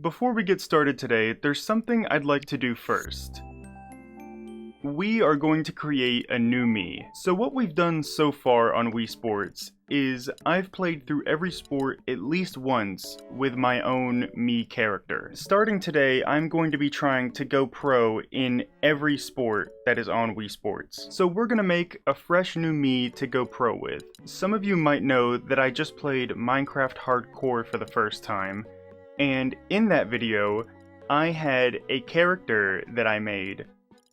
Before we get started today, there's something I'd like to do first. We are going to create a new me. So what we've done so far on Wii Sports is I've played through every sport at least once with my own me character. Starting today, I'm going to be trying to go pro in every sport that is on Wii Sports. So we're gonna make a fresh new me to go pro with. Some of you might know that I just played Minecraft Hardcore for the first time, and in that video, I had a character that I made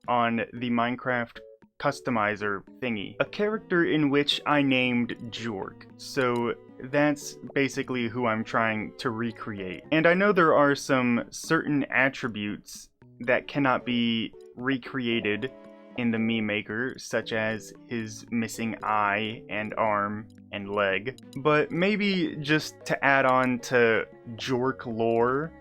on the Minecraft customizer thingy. A character in which I named Jork. So that's basically who I'm trying to recreate. And I know there are some certain attributes that cannot be recreated in the Mii Maker, such as his missing eye and arm and leg. But maybe just to add on to Jork lore,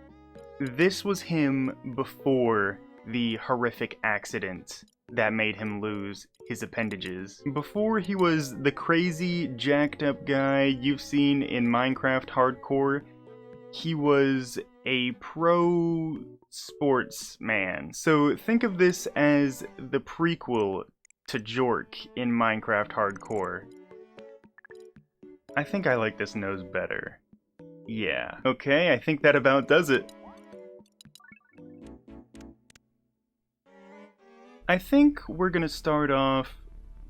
this was him before the horrific accident that made him lose his appendages. Before he was the crazy, jacked up guy you've seen in Minecraft Hardcore, he was a pro sportsman. So think of this as the prequel to Jork in Minecraft Hardcore. I think I like this nose better. Yeah. Okay, I think that about does it. I think we're gonna start off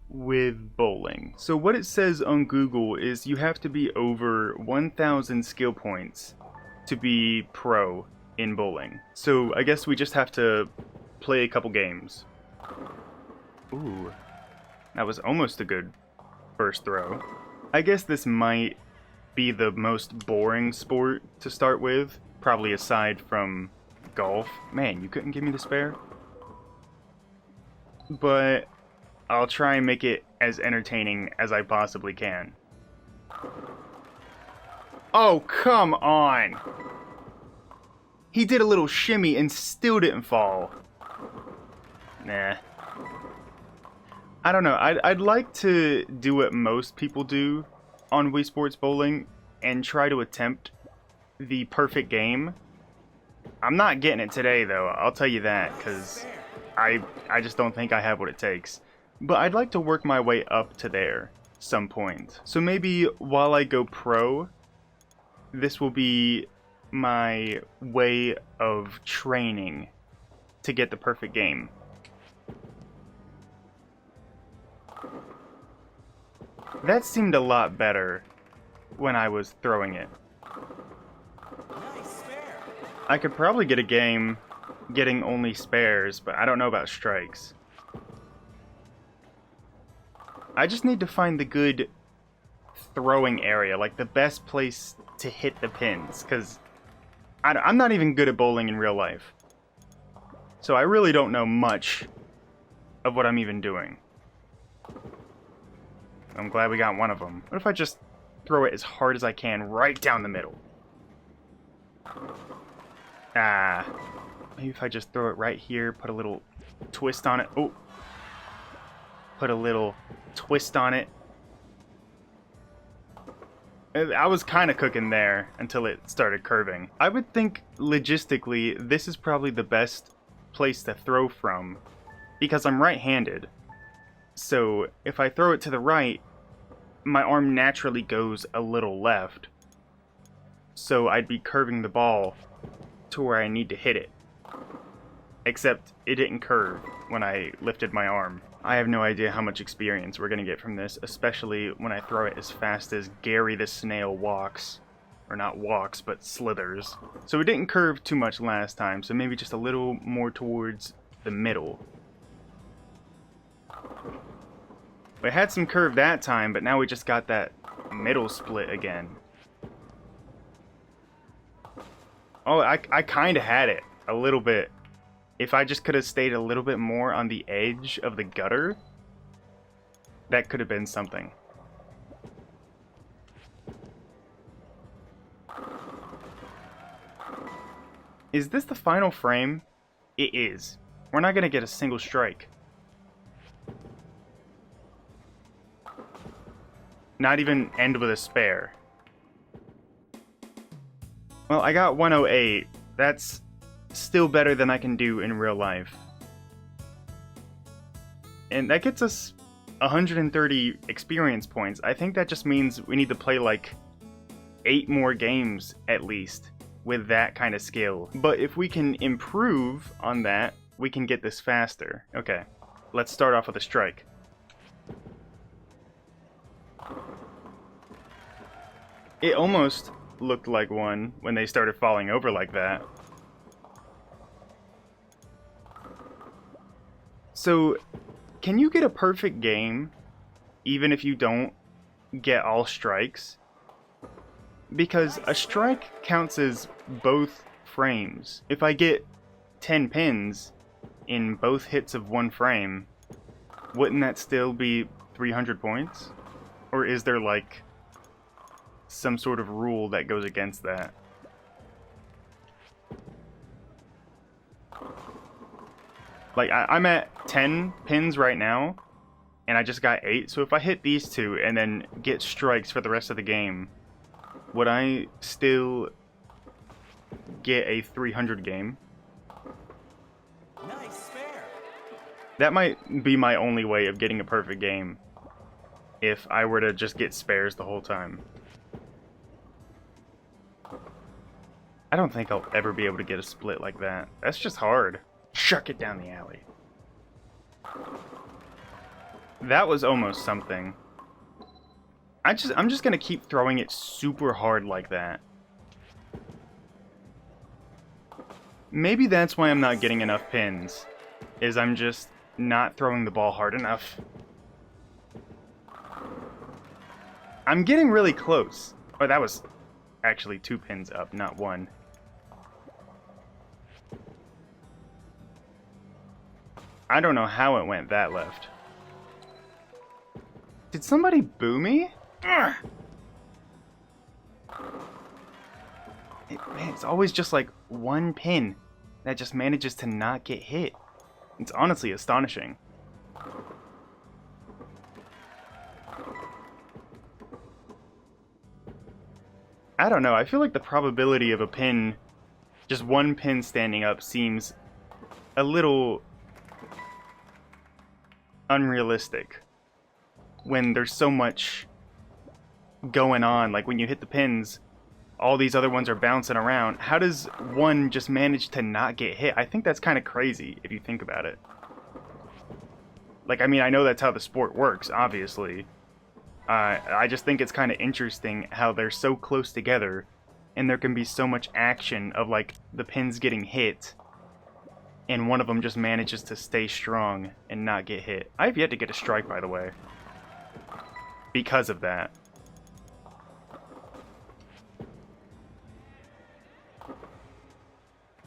with bowling. So what it says on Google is you have to be over 1,000 skill points to be pro in bowling. So I guess we just have to play a couple games. Ooh, that was almost a good first throw. I guess this might be the most boring sport to start with, probably aside from golf. Man, you couldn't give me the spare? But I'll try and make it as entertaining as I possibly can. Oh, come on! He did a little shimmy and still didn't fall. Nah. I don't know, I'd like to do what most people do on Wii Sports Bowling and try to attempt the perfect game. I'm not getting it today though, I'll tell you that, because I just don't think I have what it takes. But I'd like to work my way up to there some point. So maybe while I go pro, this will be my way of training to get the perfect game. That seemed a lot better when I was throwing it. I could probably get a game getting only spares, but I don't know about strikes. I just need to find the good throwing area, like the best place to hit the pins, because I'm not even good at bowling in real life. So I really don't know much of what I'm even doing. I'm glad we got one of them. What if I just throw it as hard as I can right down the middle? Maybe if I just throw it right here, put a little twist on it. Oh! Put a little twist on it. I was kind of cooking there until it started curving. I would think, logistically, this is probably the best place to throw from, because I'm right-handed. So, if I throw it to the right, my arm naturally goes a little left. So I'd be curving the ball to where I need to hit it. Except it didn't curve when I lifted my arm. I have no idea how much experience we're gonna get from this, especially when I throw it as fast as Gary the Snail walks. Or not walks, but slithers. So it didn't curve too much last time, so maybe just a little more towards the middle. We had some curve that time, but now we just got that middle split again. Oh, I kinda had it. A little bit. If I just could have stayed a little bit more on the edge of the gutter, that could have been something. Is this the final frame? It is. We're not gonna get a single strike. Not even end with a spare. Well, I got 108, That's still better than I can do in real life. And that gets us 130 experience points. I think that just means we need to play like 8 more games at least with that kind of skill. But if we can improve on that, we can get this faster. Okay, let's start off with a strike. It almost looked like one when they started falling over like that. So, can you get a perfect game even if you don't get all strikes? Because a strike counts as both frames. If I get 10 pins in both hits of one frame, wouldn't that still be 300 points? Or is there like some sort of rule that goes against that? Like, I'm at 10 pins right now, and I just got 8, so if I hit these 2 and then get strikes for the rest of the game, would I still get a 300 game? Nice spare. That might be my only way of getting a perfect game, if I were to just get spares the whole time. I don't think I'll ever be able to get a split like that. That's just hard. Shuck it down the alley. That was almost something. I'm just gonna keep throwing it super hard like that. Maybe that's why I'm not getting enough pins, is I'm just not throwing the ball hard enough. I'm getting really close. Oh, that was actually 2 pins up, not 1. I don't know how it went that left. Did somebody boo me? Man, it's always just like 1 pin that just manages to not get hit. It's honestly astonishing. I don't know, I feel like the probability of a pin, just 1 pin standing up, seems a little unrealistic when there's so much going on. Like when you hit the pins, all these other ones are bouncing around. How does one just manage to not get hit? I think that's kind of crazy if you think about it. Like, I mean, I know that's how the sport works, obviously. I just think it's kind of interesting how they're so close together and there can be so much action of like the pins getting hit and one of them just manages to stay strong and not get hit. I've yet to get a strike, by the way, because of that.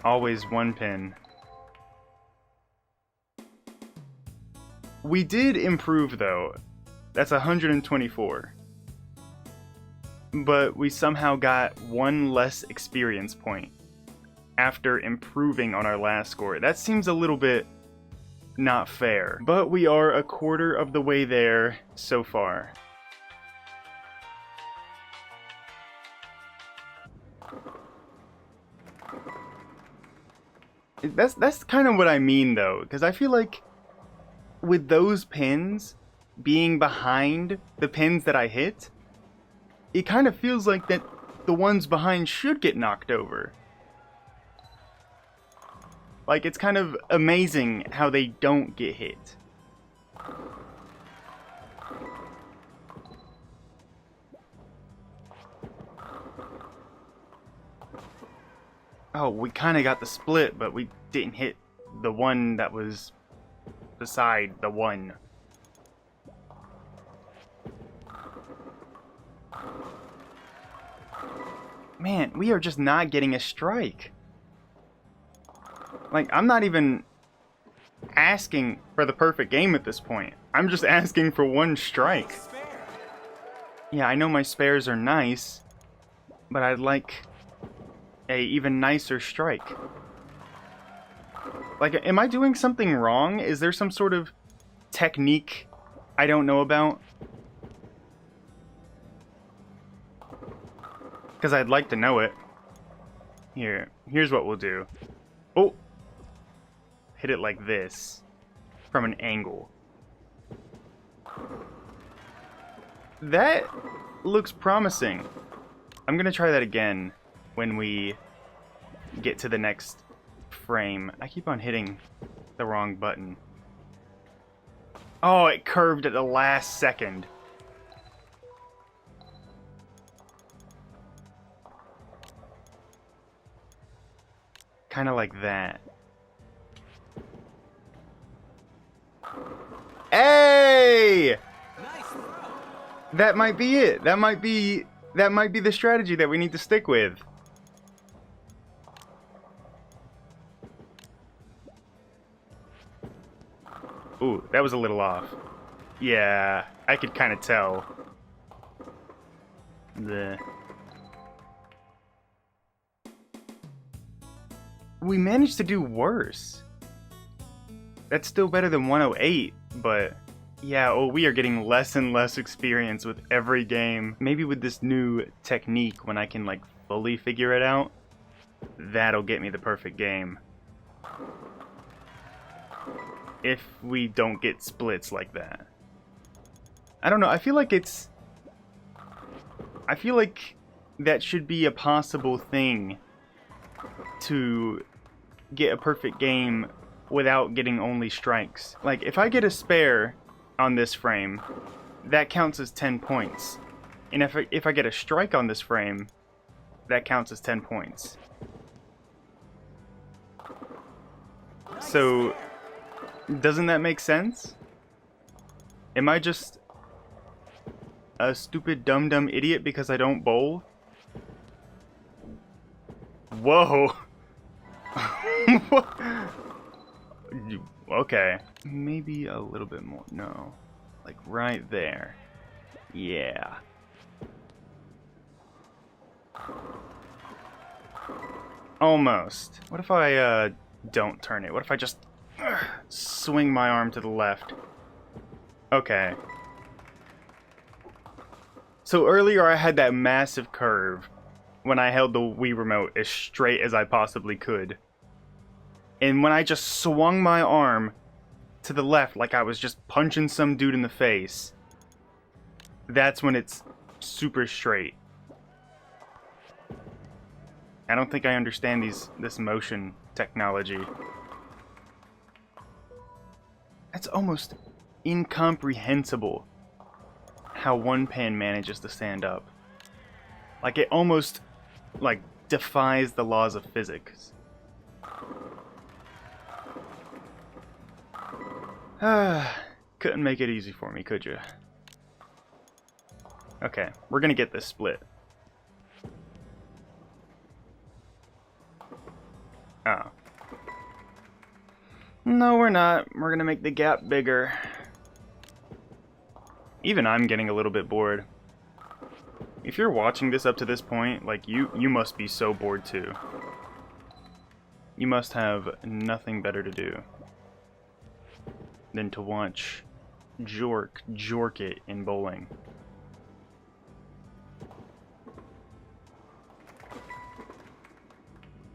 Always 1 pin. We did improve, though. That's 124. But we somehow got 1 less experience point after improving on our last score. That seems a little bit not fair, but we are a quarter of the way there so far. That's kind of what I mean, though, because I feel like with those pins being behind the pins that I hit, it kind of feels like that the ones behind should get knocked over. Like, it's kind of amazing how they don't get hit. Oh, we kind of got the split, but we didn't hit the one that was beside the one. Man, we are just not getting a strike. Like, I'm not even asking for the perfect game at this point. I'm just asking for 1 strike. Yeah, I know my spares are nice, but I'd like a even nicer strike. Like, am I doing something wrong? Is there some sort of technique I don't know about? Because I'd like to know it. Here's what we'll do. Oh! Hit it like this. From an angle. That looks promising. I'm gonna try that again when we get to the next frame. I keep on hitting the wrong button. Oh, it curved at the last second. Kind of like that. Hey! That might be it. That might be the strategy that we need to stick with. Ooh, that was a little off. Yeah, I could kind of tell. We managed to do worse. That's still better than 108, but yeah, oh, we are getting less and less experience with every game. Maybe with this new technique, when I can like fully figure it out, that'll get me the perfect game. If we don't get splits like that. I don't know, I feel like that should be a possible thing to get a perfect game without getting only strikes. Like, if I get a spare on this frame, that counts as 10 points. And if I get a strike on this frame, that counts as 10 points. So, doesn't that make sense? Am I just a stupid dumb idiot because I don't bowl? Whoa! Okay. Maybe a little bit more. No. Like right there. Yeah. Almost. What if I don't turn it? What if I just swing my arm to the left? Okay. So earlier I had that massive curve when I held the Wii remote as straight as I possibly could. And when I just swung my arm to the left like I was just punching some dude in the face, that's when it's super straight. I don't think I understand this motion technology. That's almost incomprehensible how one pan manages to stand up. Like, it almost like defies the laws of physics. Couldn't make it easy for me, could you? Okay, we're gonna get this split. Oh. No, we're not. We're gonna make the gap bigger. Even I'm getting a little bit bored. If you're watching this up to this point, like, you must be so bored too. You must have nothing better to do than to watch jork it in bowling.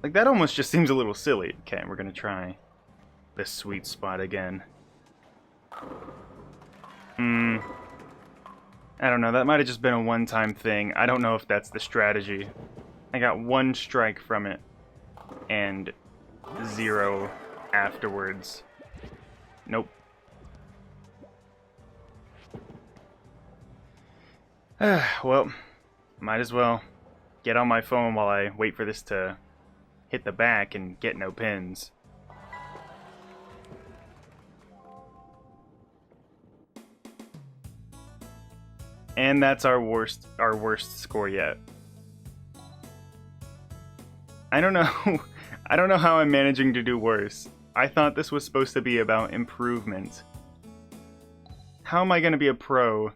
Like, that almost just seems a little silly. Okay, we're gonna try this sweet spot again. I don't know, that might have just been a one-time thing. I don't know if that's the strategy. I got one strike from it, and 0 afterwards. Nope. Well, might as well get on my phone while I wait for this to hit the back and get no pins. And that's our worst score yet. I don't know. I don't know how I'm managing to do worse. I thought this was supposed to be about improvement. How am I going to be a pro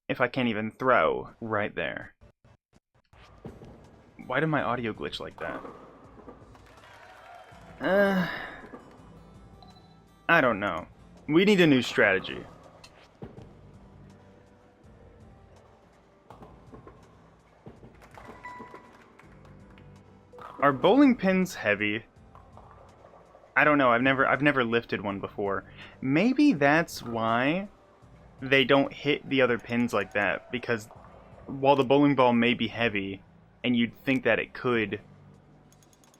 if I can't even throw right there? Why did my audio glitch like that? I don't know. We need a new strategy. bowling pin's heavy. I don't know, I've never lifted one before. Maybe that's why they don't hit the other pins like that, because while the bowling ball may be heavy, and you'd think that it could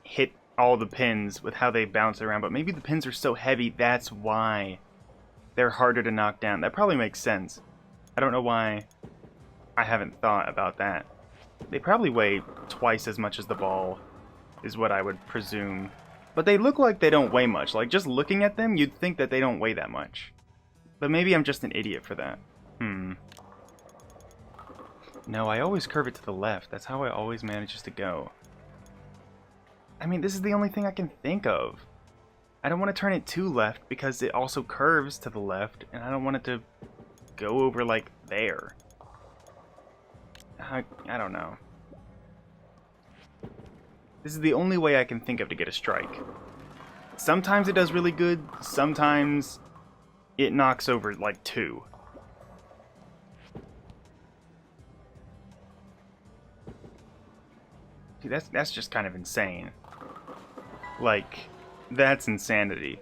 hit all the pins with how they bounce around, but maybe the pins are so heavy, that's why they're harder to knock down. That probably makes sense. I don't know why I haven't thought about that. They probably weigh twice as much as the ball, is what I would presume. But they look like they don't weigh much. Like, just looking at them, you'd think that they don't weigh that much. But maybe I'm just an idiot for that. No, I always curve it to the left. That's how I always manages to go. I mean, this is the only thing I can think of. I don't want to turn it too left because it also curves to the left, and I don't want it to go over, like, there. I don't know. This is the only way I can think of to get a strike. Sometimes it does really good, sometimes it knocks over like 2. Dude, that's just kind of insane. Like, that's insanity.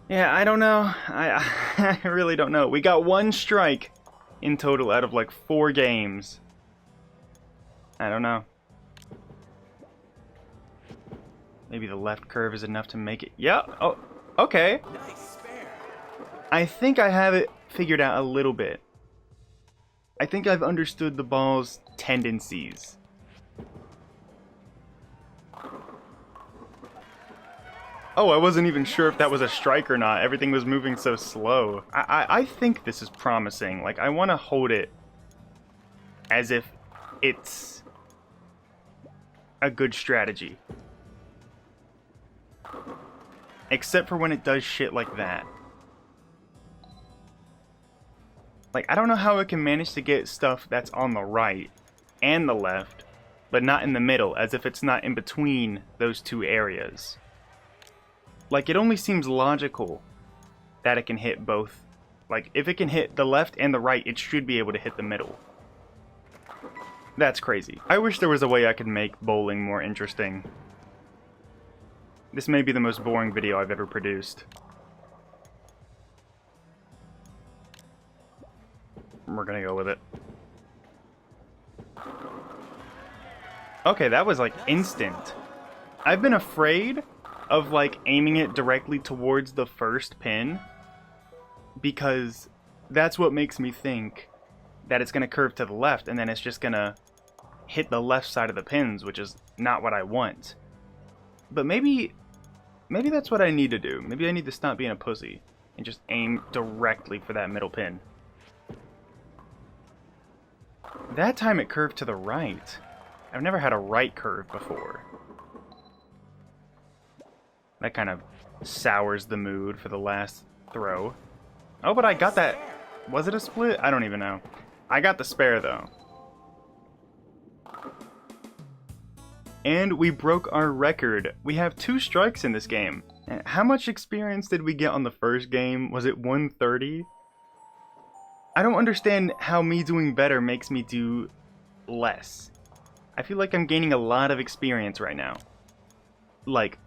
Yeah, I don't know. I really don't know. We got 1 strike in total out of like 4 games. I don't know. Maybe the left curve is enough to make it. Yeah. Oh, okay. Nice spare. I think I have it figured out a little bit. I think I've understood the ball's tendencies. Oh, I wasn't even sure if that was a strike or not. Everything was moving so slow. I think this is promising. Like, I want to hold it as if it's a good strategy. Except for when it does shit like that. Like, I don't know how it can manage to get stuff that's on the right and the left, but not in the middle, as if it's not in between those 2 areas. Like, it only seems logical that it can hit both. Like, if it can hit the left and the right, it should be able to hit the middle. That's crazy. I wish there was a way I could make bowling more interesting. This may be the most boring video I've ever produced. We're gonna go with it. Okay, that was like instant. I've been afraid of like aiming it directly towards the first pin because that's what makes me think that it's gonna curve to the left and then it's just gonna hit the left side of the pins, which is not what I want. But maybe that's what I need to do. Maybe I need to stop being a pussy and just aim directly for that middle pin. That time it curved to the right. I've never had a right curve before. That kind of sours the mood for the last throw. Oh, but I got that. Was it a split? I don't even know. I got the spare, though. And we broke our record. We have 2 strikes in this game. How much experience did we get on the first game? Was it 130? I don't understand how me doing better makes me do less. I feel like I'm gaining a lot of experience right now. Like,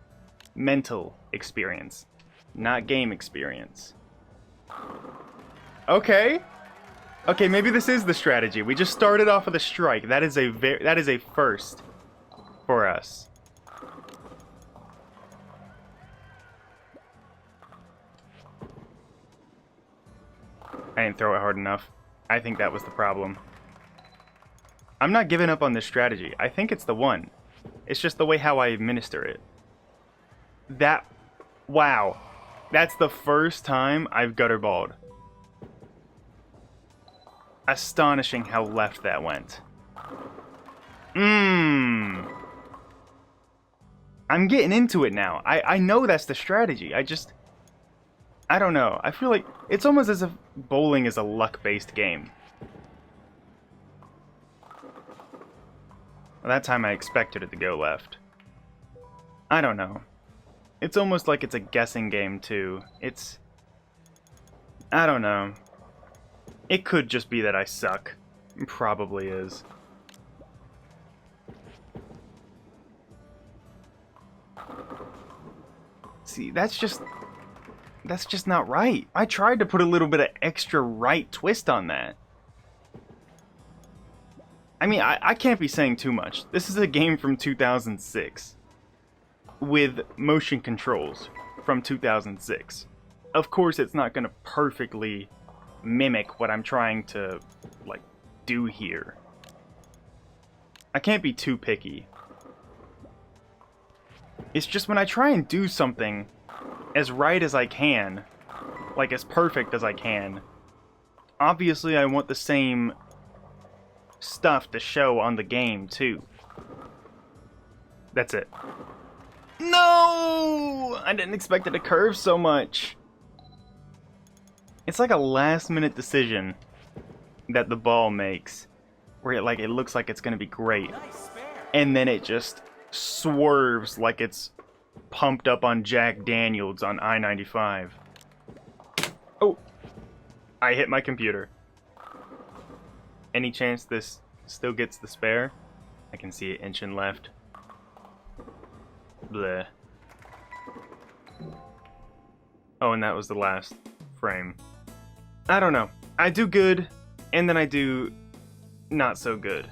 mental experience, not game experience. Okay. Okay, maybe this is the strategy. We just started off with a strike. That is a first for us. I didn't throw it hard enough. I think that was the problem. I'm not giving up on this strategy. I think it's the one. It's just the way how I administer it. Wow. That's the first time I've gutterballed. Astonishing how left that went. I'm getting into it now. I know that's the strategy. I don't know. I feel like it's almost as if bowling is a luck-based game. Well, that time I expected it to go left. I don't know. It's almost like it's a guessing game, too. I don't know. It could just be that I suck. It probably is. See, that's just not right. I tried to put a little bit of extra right twist on that. I mean, I can't be saying too much. This is a game from 2006 with motion controls from 2006. Of course, it's not going to perfectly mimic what I'm trying to, like, do here. I can't be too picky. It's just when I try and do something as right as I can, like as perfect as I can, obviously I want the same stuff to show on the game too. That's it. No! I didn't expect it to curve so much. It's like a last minute decision that the ball makes, where it looks like it's gonna be great, and then it just swerves like it's pumped up on Jack Daniels on I-95. Oh, I hit my computer. Any chance this still gets the spare? I can see it inching left. Bleh. Oh, and that was the last frame. I don't know. I do good, and then I do not so good.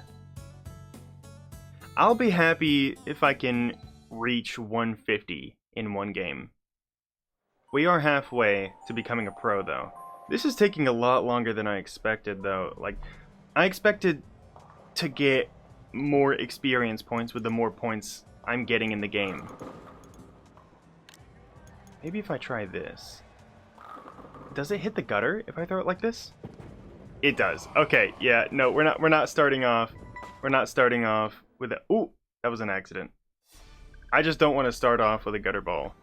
I'll be happy if I can reach 150 in one game. We are halfway to becoming a pro, though. This is taking a lot longer than I expected, though. Like, I expected to get more experience points with the more points I'm getting in the game. Maybe if I try this. Does it hit the gutter if I throw it like this? It does. Okay, yeah, no, we're not starting off. We're not starting off with a... Ooh, that was an accident. I just don't want to start off with a gutter ball.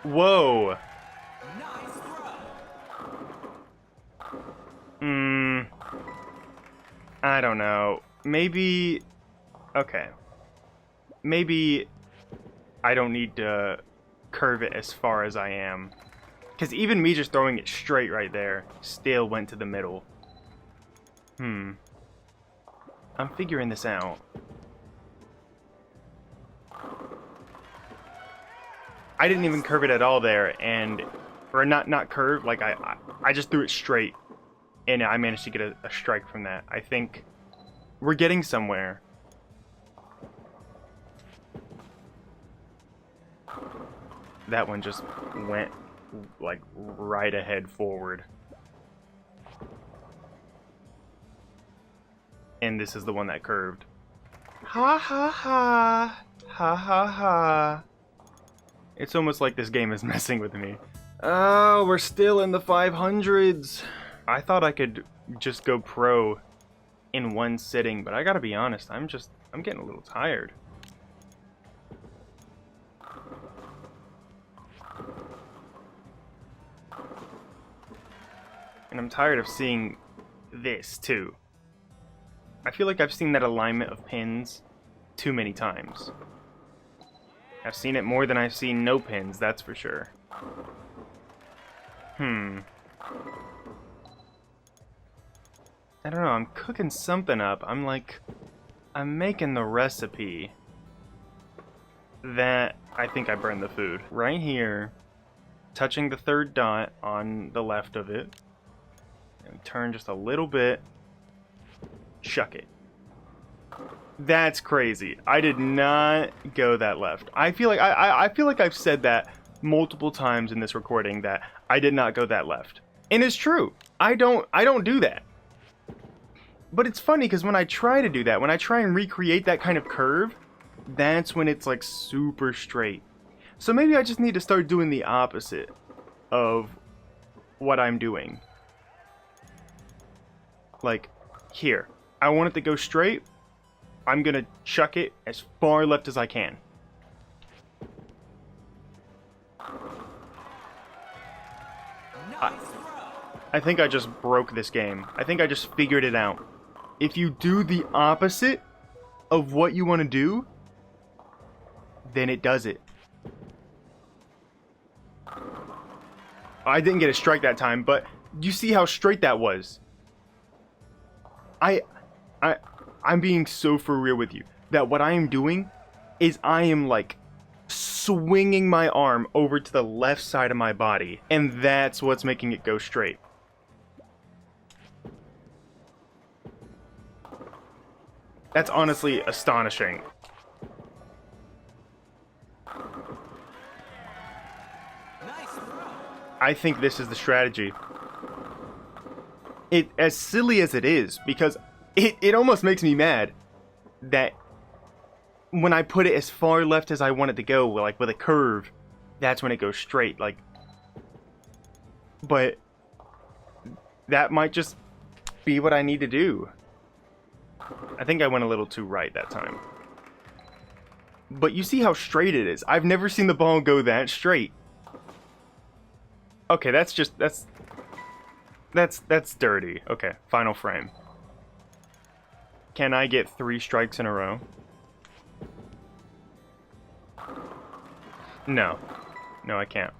Whoa. I don't know. Maybe... Okay. Maybe I don't need to curve it as far as I am. Because even me just throwing it straight right there still went to the middle. I'm figuring this out. I didn't even curve it at all there, and... Or not curve, like I just threw it straight. And I managed to get a strike from that. I think we're getting somewhere. That one just went, like, right ahead forward. And this is the one that curved. Ha ha ha. Ha ha ha. It's almost like this game is messing with me. Oh, we're still in the 500s. I thought I could just go pro in one sitting, but I gotta be honest, I'm getting a little tired. And I'm tired of seeing this, too. I feel like I've seen that alignment of pins too many times. I've seen it more than I've seen no pins, that's for sure. I don't know, I'm cooking something up. I'm making the recipe that I think I burned the food. Right here, touching the third dot on the left of it. And turn just a little bit. Shuck it. That's crazy. I did not go that left. I feel like I feel like I've said that multiple times in this recording that I did not go that left. And it's true. I don't do that. But it's funny because when I try to do that, when I try and recreate that kind of curve, that's when it's like super straight. So maybe I just need to start doing the opposite of what I'm doing. Like, here. I want it to go straight. I'm gonna chuck it as far left as I can. I think I just broke this game. I think I just figured it out. If you do the opposite of what you want to do, then it does it. I didn't get a strike that time, but you see how straight that was. I'm being so for real with you that what I am doing is I am like swinging my arm over to the left side of my body, and that's what's making it go straight. That's honestly astonishing. I think this is the strategy. It, as silly as it is, because it almost makes me mad that when I put it as far left as I want it to go, like with a curve, that's when it goes straight, like. But that might just be what I need to do. I think I went a little too right that time. But you see how straight it is. I've never seen the ball go that straight. Okay, that's dirty. Okay, final frame. Can I get 3 strikes in a row? No. No, I can't.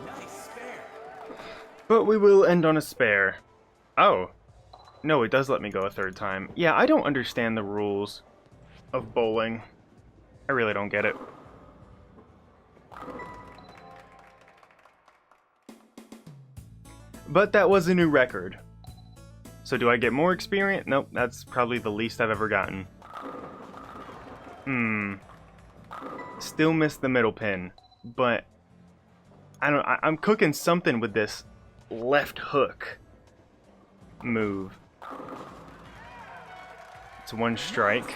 Nice spare. But we will end on a spare. Oh. No, it does let me go a 3rd time. Yeah, I don't understand the rules of bowling. I really don't get it. But that was a new record. So do I get more experience? Nope, that's probably the least I've ever gotten. Still missed the middle pin, but I'm cooking something with this left hook move. It's 1 strike.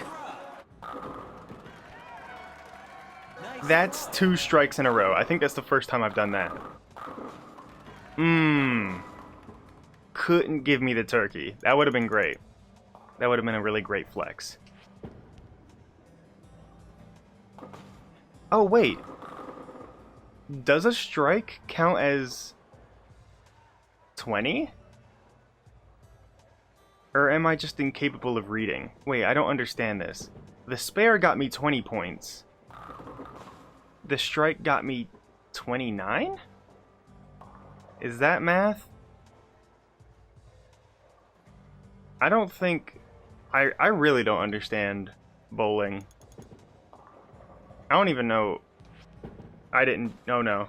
That's 2 strikes in a row. I think that's the first time I've done that. Couldn't give me the turkey. That would have been great. That would have been a really great flex. Oh, wait. Does a strike count as 20? Or am I just incapable of reading? Wait, I don't understand this. The spare got me 20 points. The strike got me 29? Is that math? I don't think... I really don't understand bowling. I don't even know... I didn't... Oh, no.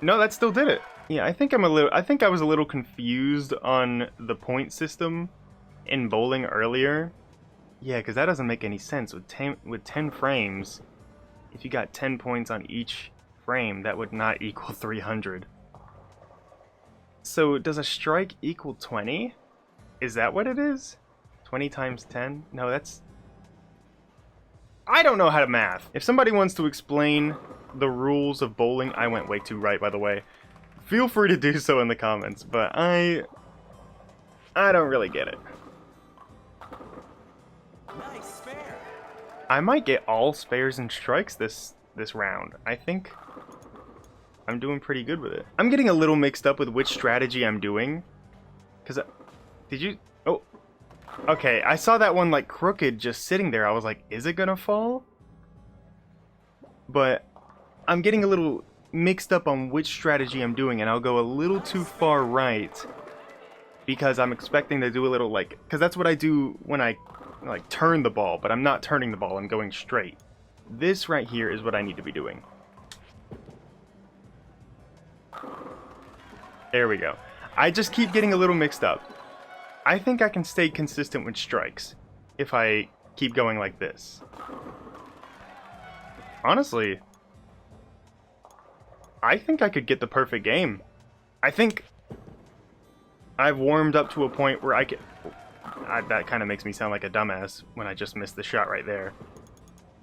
No, that still did it. Yeah, I think I was a little confused on the point system in bowling earlier. Yeah, because that doesn't make any sense. With 10 frames, if you got 10 points on each frame, that would not equal 300. So, does a strike equal 20? Is that what it is? 20 times 10? No, that's... I don't know how to math. If somebody wants to explain the rules of bowling... I went way too right, by the way. Feel free to do so in the comments, but I don't really get it. Nice spare. I might get all spares and strikes this round. I think I'm doing pretty good with it. I'm getting a little mixed up with which strategy I'm doing. Because... Did you... Oh. Okay, I saw that one, like, crooked just sitting there. I was like, is it gonna fall? But I'm getting a little mixed up on which strategy I'm doing, and I'll go a little too far right. Because I'm expecting to do a little, like... Because that's what I do when I, like, turn the ball. But I'm not turning the ball. I'm going straight. This right here is what I need to be doing. There we go. I just keep getting a little mixed up. I think I can stay consistent with strikes if I keep going like this. Honestly, I think I could get the perfect game. I think I've warmed up to a point where I can... that kind of makes me sound like a dumbass when I just missed the shot right there.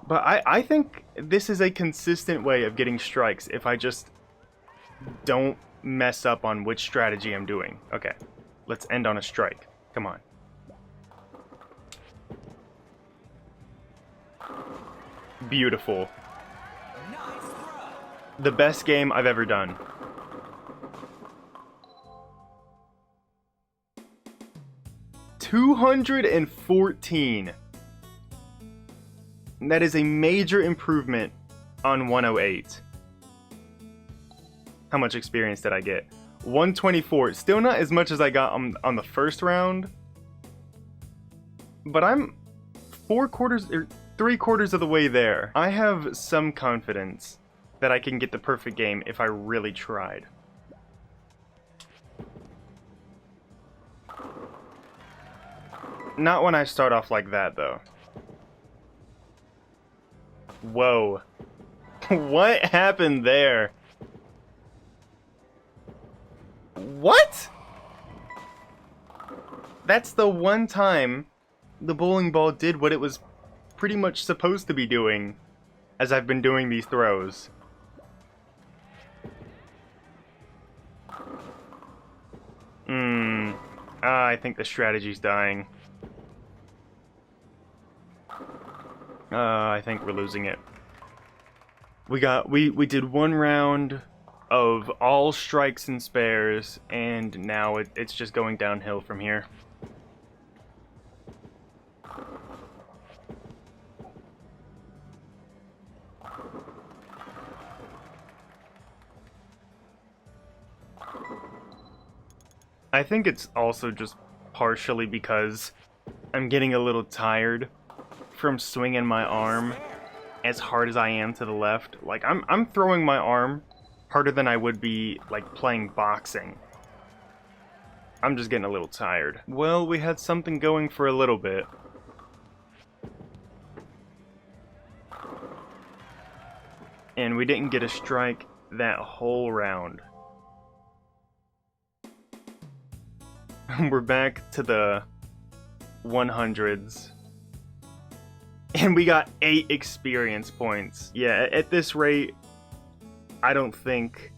But I think this is a consistent way of getting strikes if I just don't mess up on which strategy I'm doing. Okay, let's end on a strike. Come on. Beautiful. The best game I've ever done. $214. That is a major improvement on 108. How much experience did I get? 124. Still not as much as I got on the first round. but I'm 4/4 or 3/4 of the way there. I have some confidence that I can get the perfect game if I really tried. Not when I start off like that, though. Whoa. What happened there? What? That's the one time the bowling ball did what it was pretty much supposed to be doing as I've been doing these throws. I think the strategy's dying. I think we're losing it. We did one round of all strikes and spares, and now it's just going downhill from here. I think it's also just partially because I'm getting a little tired from swinging my arm as hard as I am to the left. Like, I'm throwing my arm harder than I would be, like, playing boxing. I'm just getting a little tired. Well, we had something going for a little bit. And we didn't get a strike that whole round. We're back to the 100s. And we got 8 experience points. Yeah, at this rate, I don't think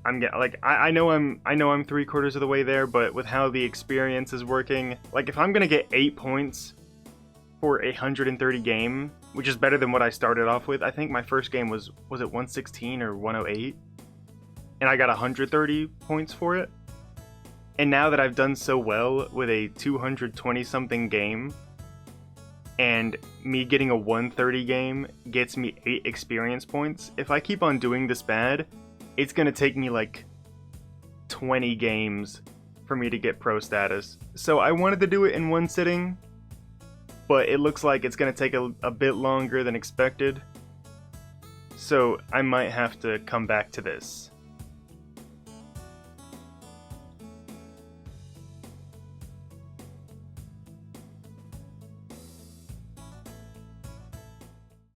I'm getting, like, I know I'm 3/4 of the way there, but with how the experience is working, like, if I'm gonna get 8 points for a 130 game, which is better than what I started off with. I think my first game was it 116 or 108? And I got 130 points for it. And now that I've done so well with a 220 something game, and me getting a 130 game gets me 8 experience points, if I keep on doing this bad, it's gonna take me like 20 games for me to get pro status. So I wanted to do it in one sitting, but it looks like it's gonna take a bit longer than expected. So I might have to come back to this.